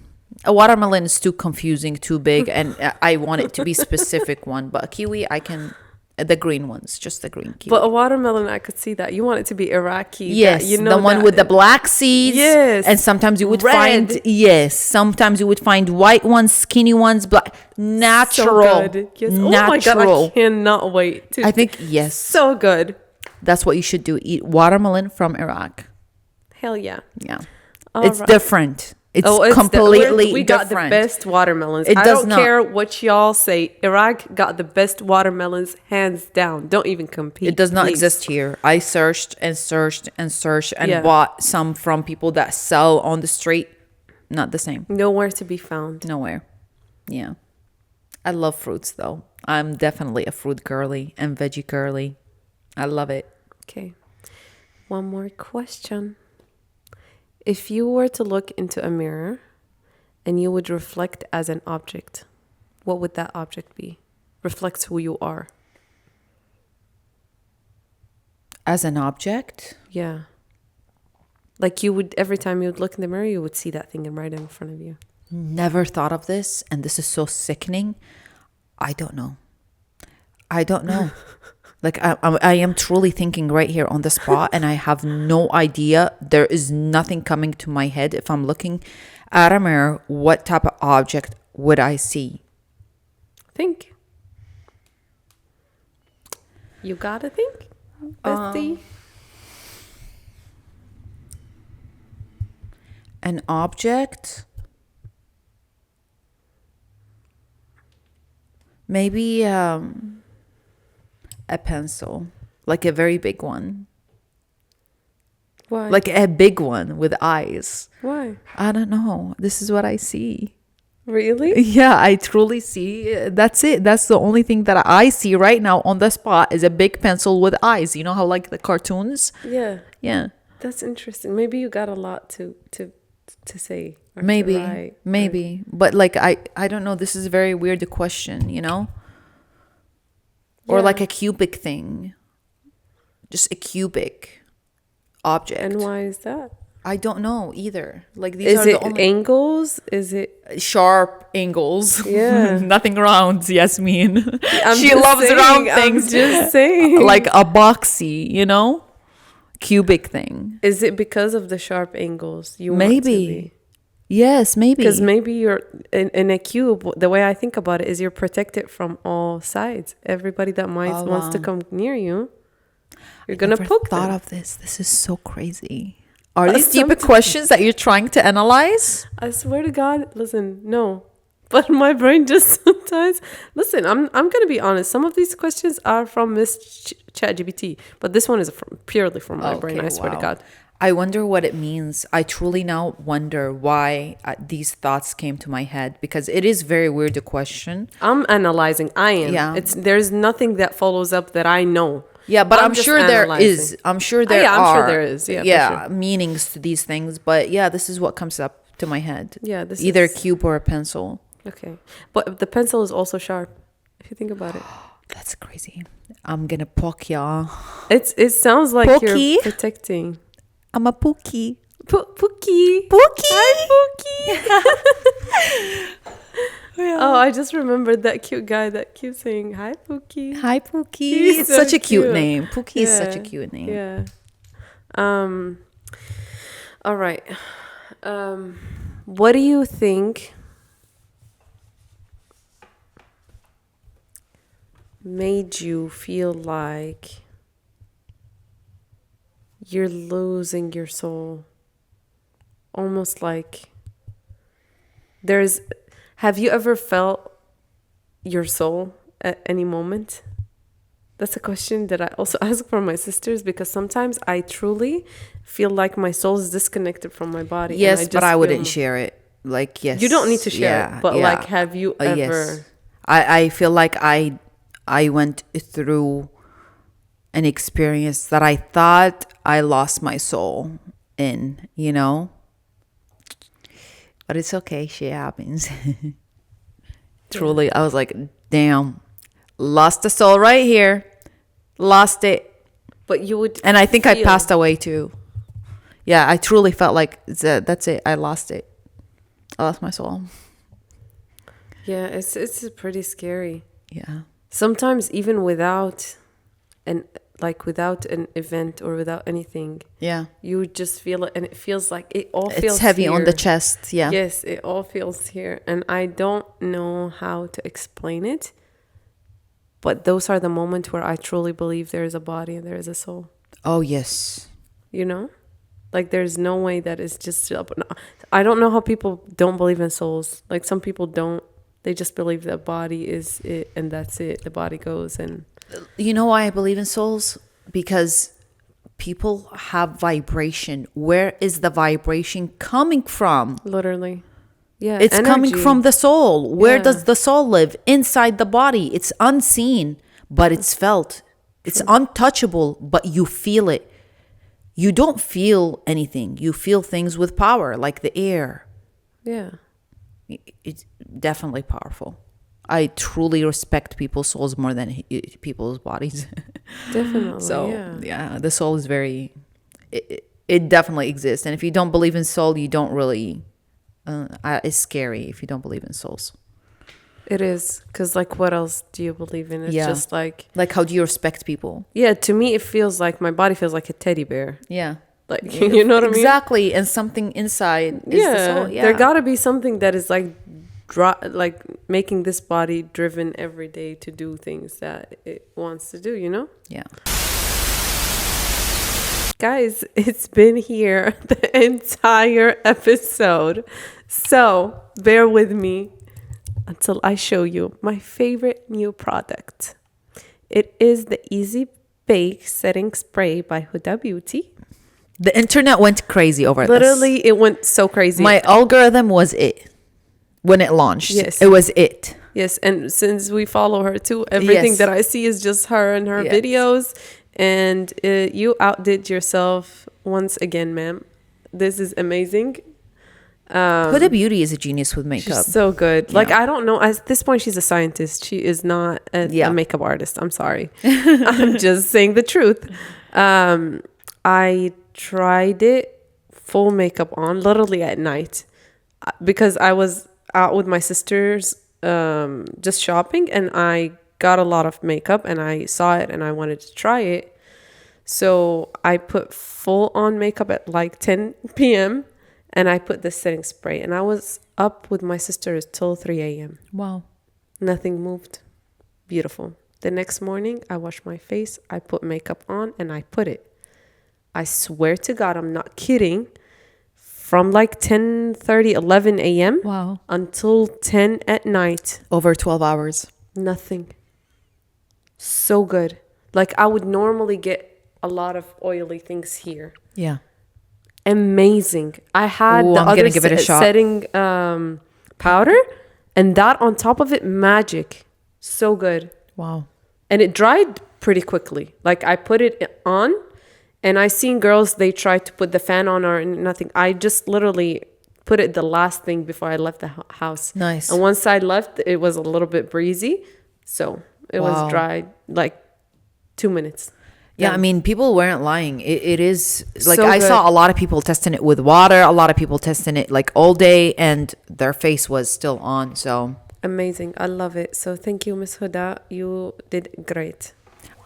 A watermelon is too confusing, too big, and I want it to be specific one. But kiwi, I can. The green ones, just the green kiwi. But a watermelon, I could see that. You want it to be Iraqi. Yes, that, you know, the one that- with the black seeds. Yes. And sometimes you would Red. find sometimes you would find white ones, skinny ones, black, natural. So good. Yes. Oh my god, I cannot wait. I think yes. So good. That's what you should do. Eat watermelon from Iraq. Hell yeah. Yeah. All It's right. different. It's completely we got different. the best watermelons. It I does don't not. care what y'all say. Iraq got the best watermelons, hands down. Don't even compete. It does not please. exist here. I searched and searched and searched and Yeah. bought some from people that sell on the street. Not the same. Nowhere to be found. Nowhere. Yeah. I love fruits though. I'm definitely a fruit girly and veggie girly. I love it. Okay. One more question. If you were to look into a mirror and you would reflect as an object, what would that object be? Reflects who you are. As an object? Yeah. Like you would, every time you would look in the mirror, you would see that thing right in front of you. Never thought of this, and this is so sickening. I don't know. Like I am truly thinking right here on the spot, and I have no idea. There is nothing coming to my head. If I'm looking at a mirror, what type of object would I see? Think. You gotta think. Bestie. An object? Maybe a pencil, like a very big one. Why? Like a big one with eyes. Why? I don't know. This is what I see. Really? Yeah, I truly see. That's it. That's the only thing that I see right now on the spot is a big pencil with eyes. You know how like the cartoons? Yeah. Yeah. That's interesting. Maybe you got a lot to say. Or Maybe. to write, Maybe. But like I don't know. This is a very weird question, you know? Or like a cubic thing. Just a cubic object. And why is that? I don't know either. Like these is are it the only angles? Is it sharp angles? Yeah. Nothing round, Yasmeen. She just loves saying, round things. I'm just saying. Like a boxy, you know? Cubic thing. Is it because of the sharp angles you want Maybe. to be? Yes, maybe. Because maybe you're in a cube. The way I think about it is you're protected from all sides. Everybody that wants to come near you, you're gonna poke them. Thought of this. This is so crazy. Are these stupid questions that you're trying to analyze? I swear to God, listen, no. But my brain just sometimes listen, I'm gonna be honest. Some of these questions are from Miss ChatGPT, but this one is purely from my brain, I swear to God. I wonder what it means. I truly now wonder why these thoughts came to my head, because it is very weird a question. I'm analyzing. I am. Yeah. There's nothing that follows up that I know. Yeah, but I'm sure there is. I'm sure there are. I'm sure there is. Yeah, yeah, for sure. meanings to these things. But yeah, this is what comes up to my head. Yeah, this either is a cube or a pencil. Okay, but the pencil is also sharp. If you think about it, that's crazy. I'm gonna poke y'all. It sounds like Pokey. You're protecting. I'm a Pookie. Pookie. Pookie. Hi, Pookie. Yeah. Oh, I just remembered that cute guy that keeps saying, hi, Pookie. Hi, Pookie. He's It's so such a cute cute. name. Pookie is such a cute name. Yeah. All right. What do you think made you feel like you're losing your soul? Almost like have you ever felt your soul at any moment? That's a question that I also ask for my sisters, because sometimes I truly feel like my soul is disconnected from my body. Yes, but I wouldn't share it. Like, yes. You don't need to share it, but like, have you ever? Yes. I feel like I went through an experience that I thought I lost my soul in, you know? But it's okay. Shit happens. Truly, I was like, damn, lost the soul right here. Lost it. But you would. And I think I passed away too. Yeah, I truly felt like that's it. I lost it. I lost my soul. Yeah, it's pretty scary. Yeah. Sometimes even without an event or without anything. Yeah. You would just feel it, and it feels like it all feels it's heavy here. on the chest. Yeah. Yes, it all feels here. And I don't know how to explain it. But those are the moments where I truly believe there is a body and there is a soul. Oh, yes. You know? Like, there's no way that it's just... I don't know how people don't believe in souls. Like, some people don't. They just believe that body is it, and that's it. The body goes and... You know why I believe in souls? Because people have vibration. Where is the vibration coming from? Literally. Yeah, it's energy. coming from the soul. Where Yeah. does the soul live? Inside the body. It's unseen, but it's felt. It's untouchable, but you feel it. You don't feel anything. You feel things with power, like the air. Yeah. It's definitely powerful. I truly respect people's souls more than people's bodies. Definitely. So yeah, the soul is very, it definitely exists. And if you don't believe in soul, you don't really, it's scary if you don't believe in souls. It is, because like what else do you believe in? It's just like how do you respect people? Yeah, to me it feels like my body feels like a teddy bear. Yeah. Like, you know what I mean? Exactly. And something inside is the soul. Yeah. There gotta be something that is like making this body driven every day to do things that it wants to do, you know? Yeah. Guys, it's been here the entire episode. So bear with me until I show you my favorite new product. It is the Easy Bake Setting Spray by Huda Beauty. The internet went crazy over this. Literally, it went so crazy. My algorithm was it. When it launched, yes. It was it. Yes, and since we follow her too, everything that I see is just her and her videos. And you outdid yourself once again, ma'am. This is amazing. Huda Beauty is a genius with makeup. She's so good. Like, I don't know. At this point, she's a scientist. She is not a makeup artist. I'm sorry. I'm just saying the truth. I tried it full makeup on literally at night because I was out with my sisters just shopping, and I got a lot of makeup and I saw it and I wanted to try it. So I put full on makeup at like 10 p.m. and I put the setting spray, and I was up with my sisters till 3 a.m. Wow. Nothing moved. Beautiful. The next morning, I washed my face, I put makeup on, and I put it. I swear to God, I'm not kidding. From like 10:30, 11 a.m. Wow. until 10 at night. Over 12 hours. Nothing. So good. Like, I would normally get a lot of oily things here. Yeah. Amazing. I had the other setting powder, and that on top of it, magic. So good. Wow. And it dried pretty quickly. Like, I put it on, and I seen girls, they tried to put the fan on or nothing. I just literally put it the last thing before I left the house. Nice. And once I left, it was a little bit breezy. So it was dry like 2 minutes. Yeah, I mean, people weren't lying. It is like, so I saw a lot of people testing it with water, a lot of people testing it like all day, and their face was still on. So amazing. I love it. So thank you, Miss Huda. You did great.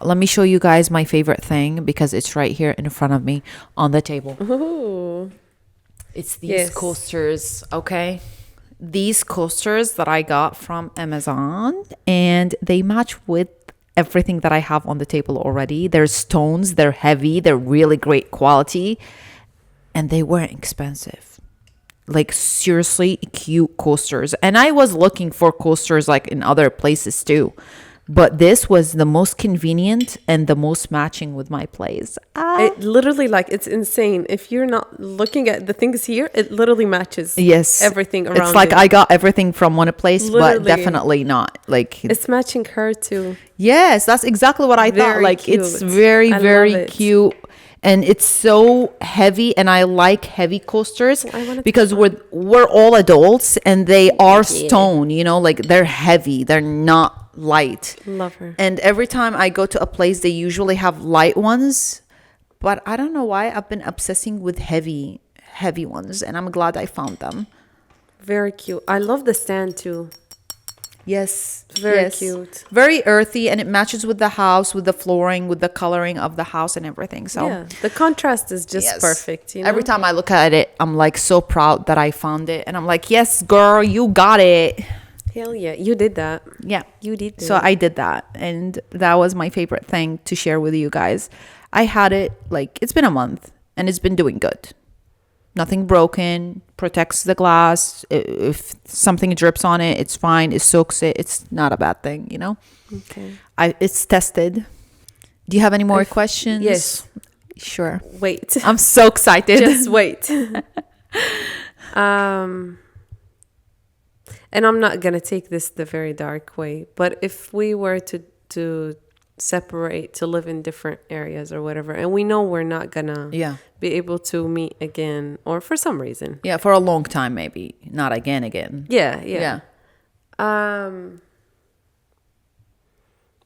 Let me show you guys my favorite thing, because it's right here in front of me on the table. Ooh. It's these coasters, okay? These coasters that I got from Amazon, and they match with everything that I have on the table already. They're stones, they're heavy, they're really great quality, and they weren't expensive. Like, seriously cute coasters. And I was looking for coasters like in other places too, but this was the most convenient and the most matching with my place. It literally, like, it's insane. If you're not looking at the things here, it literally matches everything around. It's like I got everything from one place, but definitely not. Like, it's matching her too. Yes, that's exactly what I thought. Like, cute. It's very, very cute. And it's so heavy, and I like heavy coasters because we're all adults, and they are stone, you know, like they're heavy. They're not light. Love her. And every time I go to a place, they usually have light ones, but I don't know why I've been obsessing with heavy ones, and I'm glad I found them. Very cute. I love the stand too. Yes, very cute, very earthy, and it matches with the house, with the flooring, with the coloring of the house and everything. So yeah, the contrast is just perfect, you know? Every time I look at it, I'm like so proud that I found it, and I'm like, yes girl, you got it. Hell yeah, you did that. Yeah, you did. So I did that, and that was my favorite thing to share with you guys. I had it, like, it's been a month, and it's been doing good. Nothing broken, protects the glass. If something drips on it, it's fine. It soaks it. It's not a bad thing, you know? Okay. It's tested. Do you have any more questions? Yes. Sure. Wait. I'm so excited. Just wait. And I'm not going to take this the very dark way, but if we were to separate, to live in different areas or whatever, and we know we're not going to be able to meet again, or for some reason. Yeah, for a long time maybe. Not again. Yeah.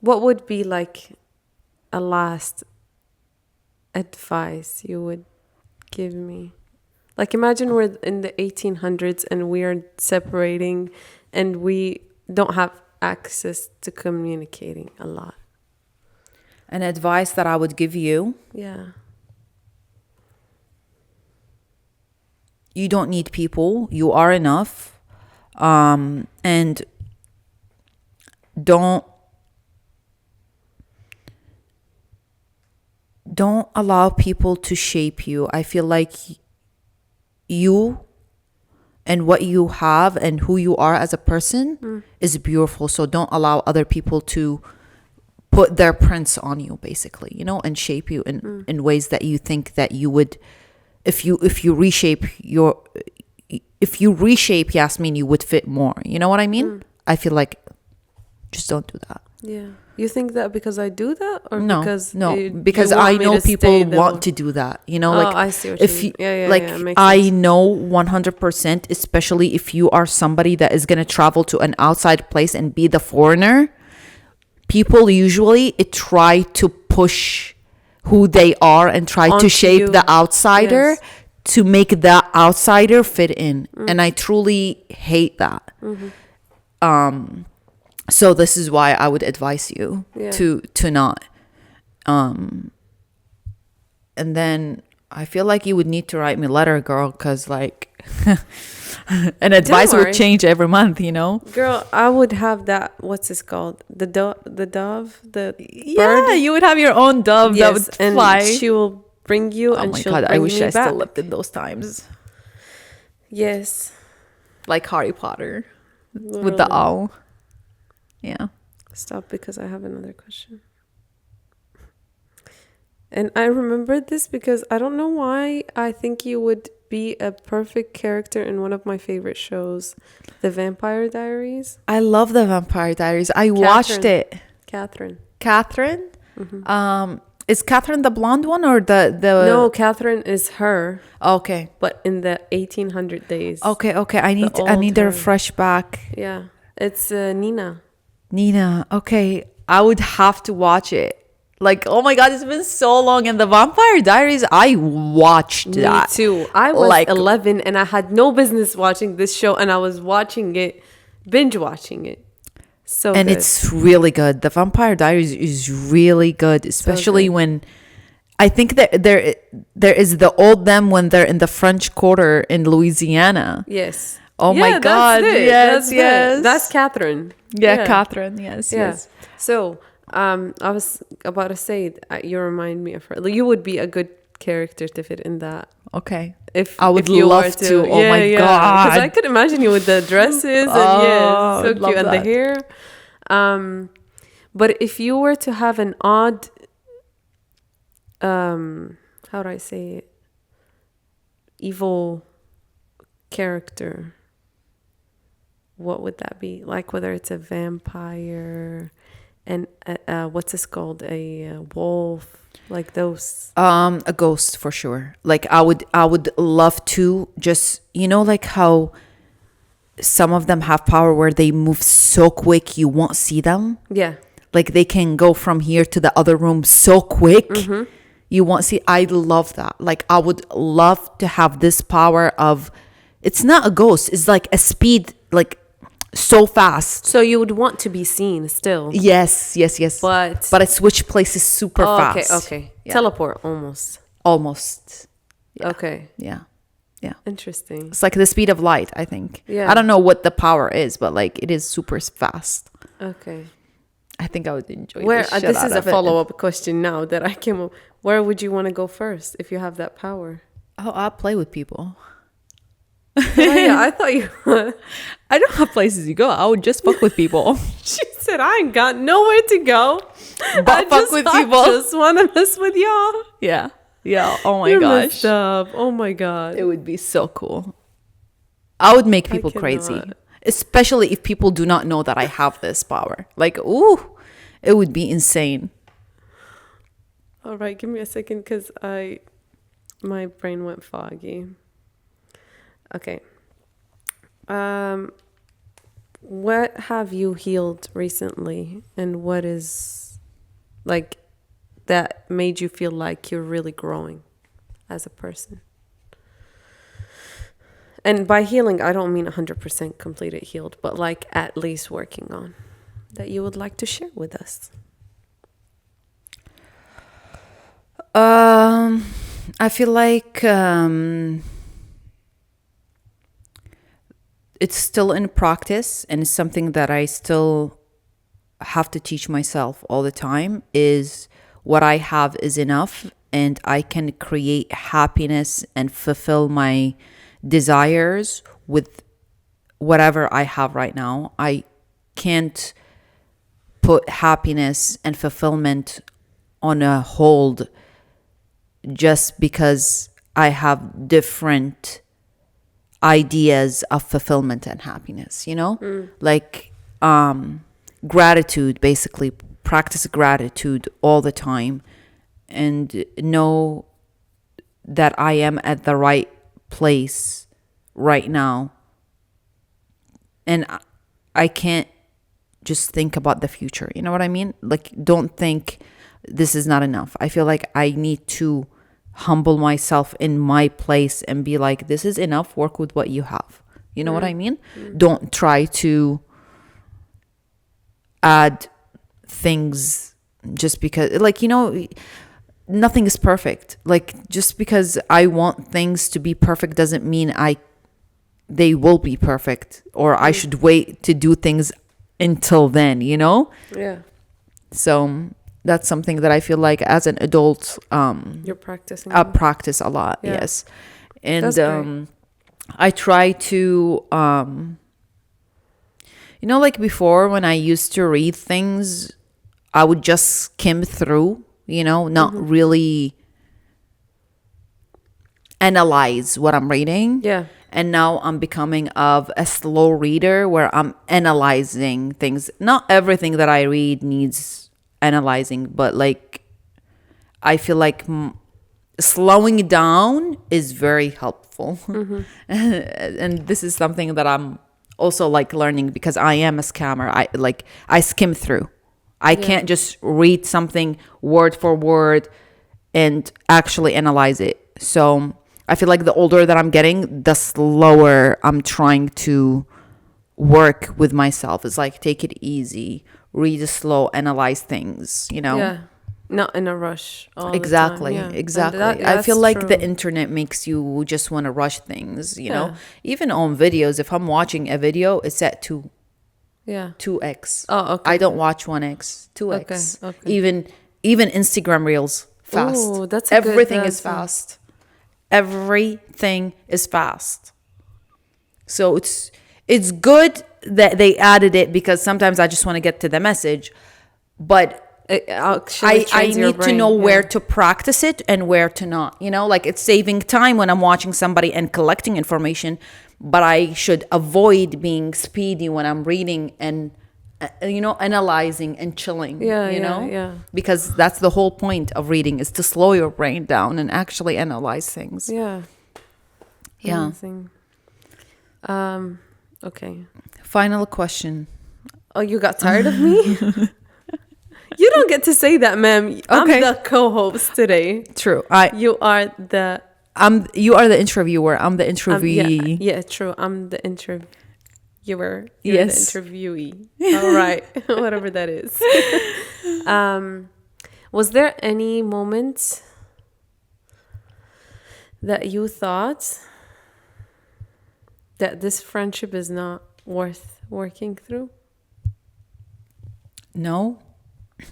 what would be like a last advice you would give me? Like, imagine we're in the 1800s and we are separating and we don't have access to communicating a lot. An advice that I would give you. Yeah. You don't need people. You are enough. And don't allow people to shape you. I feel like you and what you have and who you are as a person is beautiful. So don't allow other people to put their prints on you, basically, you know, and shape you in ways that you think that you would, if you reshape Yasmeen, you would fit more. You know what I mean? I feel like just don't do that. Yeah. You think that because I do that, or no, because because I know people want to do that. You know, like I see what if you mean. like I sense. know 100%, especially if you are somebody that is gonna travel to an outside place and be the foreigner. People usually try to push who they are and try to shape the outsider to make the outsider fit in, and I truly hate that. So this is why I would advise you to not. And then I feel like you would need to write me a letter, girl, because like an advice would change every month, you know. Girl, I would have that. What's this called? The dove, bird. You would have your own dove that would fly. And she will bring you. Oh and my she'll god! I wish I back. still lived in those times. Yes, like Harry Potter. Literally. With the owl. Yeah. Stop, because I have another question. And I remembered this because I don't know why I think you would be a perfect character in one of my favorite shows, The Vampire Diaries. I love The Vampire Diaries. I watched it. Catherine. Mm-hmm. Is Catherine the blonde one or the No, Catherine is her. Okay. But in the 1800 days. Okay. I need to refresh back. Yeah. It's Nina. Okay. I would have to watch it. Like, oh my god, it's been so long. And The Vampire Diaries, I watched that. Me too. I was like 11 and I had no business watching this show, and I was binge watching it. So and good. It's really good. The Vampire Diaries is really good, especially when I think that there is the old them when they're in the French Quarter in Louisiana. Yes. Oh my god. Yes. That's Catherine. Yeah, Catherine. Yes. So, I was about to say, you remind me of her. Like, you would be a good character to fit in that. Okay. If I would if you love to. Oh my god. Because I could imagine you with the dresses and so cute, and the hair. But if you were to have an odd, how do I say it? Evil character, what would that be? Like, whether it's a vampire and what's this called? A wolf, like those. A ghost for sure. Like I would love to just, you know, like how some of them have power where they move so quick you won't see them. Yeah. Like they can go from here to the other room so quick. You won't see. I love that. Like I would love to have this power of, it's not a ghost, it's like a speed, like so fast. So you would want to be seen still. Yes. But I switch places super fast. Okay. Yeah. Teleport almost. Yeah. Okay. Yeah. Interesting. It's like the speed of light, I think. Yeah. I don't know what the power is, but like it is super fast. Okay. I think I would enjoy this is a follow-up question now that I came up. Where would you want to go first if you have that power? Oh, I'll play with people. Yeah, I thought you I don't have places to go. I would just fuck with people. She said, I ain't got nowhere to go. But fuck with people. I just want to mess with y'all. Yeah. Oh my You're gosh. messed up. Oh my god. It would be so cool. I would make people crazy. Especially if people do not know that I have this power. Like, ooh, it would be insane. All right, give me a second because my brain went foggy. Okay. what have you healed recently, and what is like that made you feel like you're really growing as a person? And by healing, I don't mean 100% completed healed, but like at least working on, that you would like to share with us. I feel like it's still in practice, and it's something that I still have to teach myself all the time, is what I have is enough, and I can create happiness and fulfill my desires with whatever I have right now. I can't put happiness and fulfillment on a hold just because I have different ideas of fulfillment and happiness, you know? Like gratitude, basically practice gratitude all the time and know that I am at the right place right now, and I can't just think about the future, you know what I mean? Like, don't think this is not enough. I feel like I need to humble myself in my place and be like, this is enough, work with what you have, you know what I mean? Don't try to add things just because, like, you know, nothing is perfect. Like, just because I want things to be perfect doesn't mean they will be perfect, or I should wait to do things until then, you know? Yeah. So that's something that I feel like as an adult, you're practicing. I practice a lot. Yeah. Yes. And I try to, you know, like before when I used to read things, I would just skim through, you know, not really analyze what I'm reading. Yeah. And now I'm becoming of a slow reader where I'm analyzing things. Not everything that I read needs analyzing, but like I feel like slowing down is very helpful. And this is something that I'm also like learning, because I am a scammer. I skim through. I can't just read something word for word and actually analyze it. So I feel like the older that I'm getting, the slower I'm trying to work with myself. It's like, take it easy, read slow, analyze things, you know? Yeah. Not in a rush. Exactly. The time. Yeah. Exactly. I feel like the internet makes you just want to rush things, you know? Even on videos, if I'm watching a video, it's set to 2x. Oh, okay. I don't watch 1x, 2x. Okay. Even Instagram Reels, fast. Ooh, that's Everything is fast. Everything is fast. So it's good that they added it, because sometimes I just want to get to the message, but I need to know where to practice it and where to not, you know, like it's saving time when I'm watching somebody and collecting information, but I should avoid being speedy when I'm reading and you know, analyzing and chilling, you know, because that's the whole point of reading, is to slow your brain down and actually analyze things. Amazing. Okay, final question. Oh, you got tired of me? You don't get to say that, ma'am. Okay. I'm the co-host today. True. You are the interviewer. I'm the interviewee. Yeah, true. I'm the interviewer. You're the interviewee. All right. Whatever that is. Was there any moment that you thought that this friendship is not worth working through? No.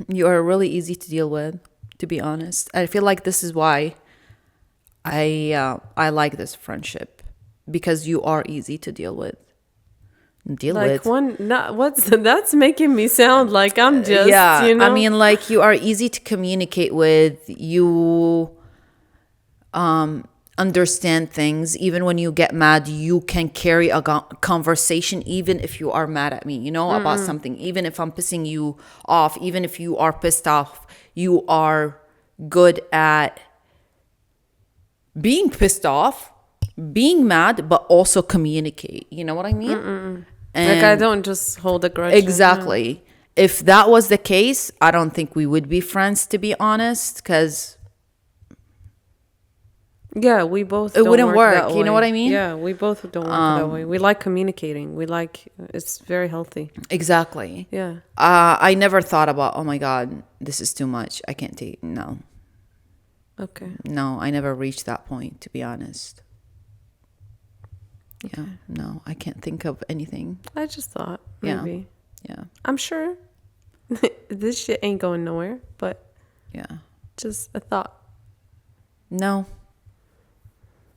You are really easy to deal with, to be honest. I feel like this is why I like this friendship, because you are easy to deal with. That's making me sound like I'm just, you know? I mean, like, you are easy to communicate with. You understand things. Even when you get mad, you can carry a conversation, even if you are mad at me, you know, about something. Even if I'm pissing you off, even if you are pissed off, you are good at being pissed off, being mad, but also communicate. You know what I mean? And like, I don't just hold a grudge. Exactly. If that was the case, I don't think we would be friends, to be honest, because we both it don't wouldn't work. that You know way. what I mean? Yeah, we both don't work that way. We like communicating. It's very healthy. Exactly. Yeah. I never thought about, oh my God, this is too much. I can't take. No. Okay. No, I never reached that point, to be honest. Okay. Yeah. No, I can't think of anything. I just thought maybe. Yeah. I'm sure this shit ain't going nowhere, but yeah, just a thought. No.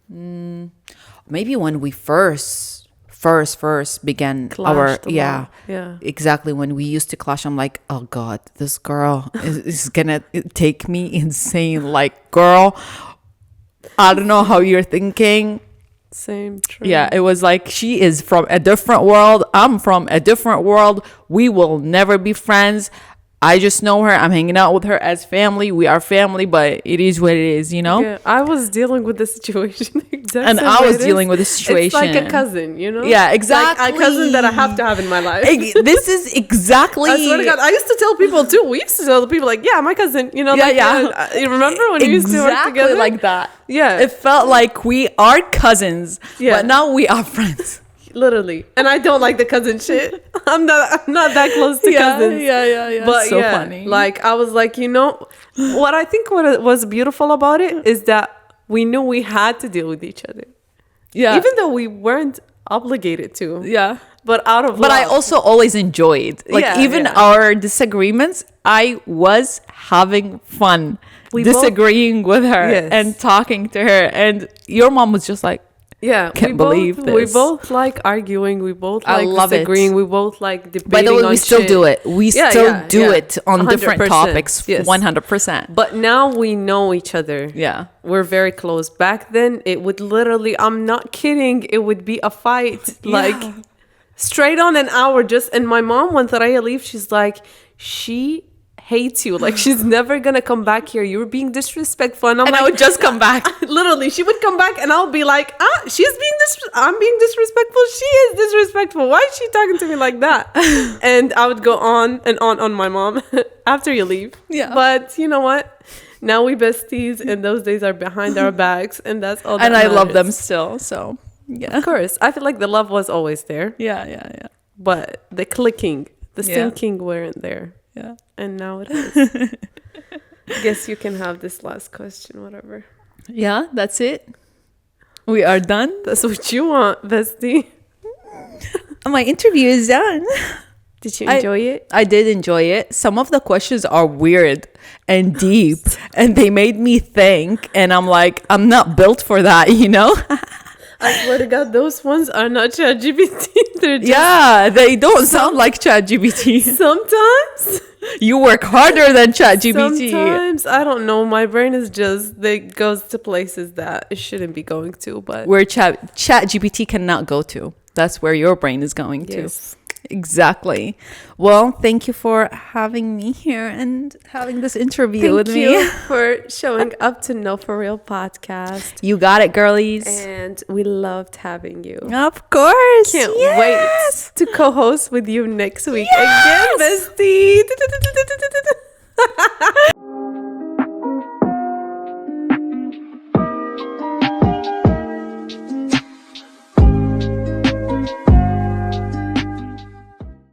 Maybe when we first began Clashed yeah, exactly, when we used to clash, I'm like, oh God, this girl is gonna take me insane. Like, girl, I don't know how you're thinking. Same, true. Yeah, it was like, she is from a different world, I'm from a different world, we will never be friends. I just know her, I'm hanging out with her as family, we are family, but it is what it is, you know? Yeah, I was dealing with the situation and I was dealing with the situation. It's like a cousin, you know? Yeah, exactly. Like a cousin that I have to have in my life. This is exactly. I swear to God, I used to tell people too. We used to tell people like, yeah, my cousin, you know? Yeah, like, yeah. You remember when we used to work together? like that. Yeah. It felt like we are cousins, but now we are friends. Literally. And I don't like the cousin shit. I'm not that close to cousins. Yeah. But so funny. Like, I was like, you know, what I think what was beautiful about it is that we knew we had to deal with each other. Yeah. Even though we weren't obligated to. Yeah. But out of But love. I also always enjoyed. Like, even our disagreements, I was having fun disagreeing with her and talking to her. And your mom was just like, can't believe this. We both like arguing. We both like disagreeing. We both like debating. By the way, we still do it. We still do it on different topics. 100%. But now we know each other. Yeah. We're very close. Back then, it would literally, I'm not kidding, it would be a fight. Like, straight on an hour just. And my mom, when Thuraya leaves, she's like, she hates you. Like, she's never gonna come back here. You're being disrespectful. And I would just come back. Literally, she would come back and I'll be like, I'm being disrespectful. She is disrespectful. Why is she talking to me like that? And I would go on and on my mom after you leave. Yeah. But you know what? Now we besties, and those days are behind our backs, and that's all that and matters. I love them still. So yeah. Of course. I feel like the love was always there. Yeah. But the clicking, the syncing weren't there. Yeah. And now it is. Guess you can have this last question, whatever. Yeah, that's it. We are done. That's what you want, bestie. My interview is done. Did you enjoy it? I did enjoy it. Some of the questions are weird and deep, and they made me think, and I'm like, I'm not built for that, you know? I swear to God, those ones are not ChatGPT. They're just they don't sound like ChatGPT. Sometimes you work harder than ChatGPT. Sometimes I don't know. My brain is just goes to places that it shouldn't be going to. But where ChatGPT cannot go to. That's where your brain is going to. Exactly. Well, thank you for having me here and having this interview with me. Thank you for showing up to No For Real podcast. You got it, girlies. And we loved having you. Of course. Can't wait to co-host with you next week again, bestie.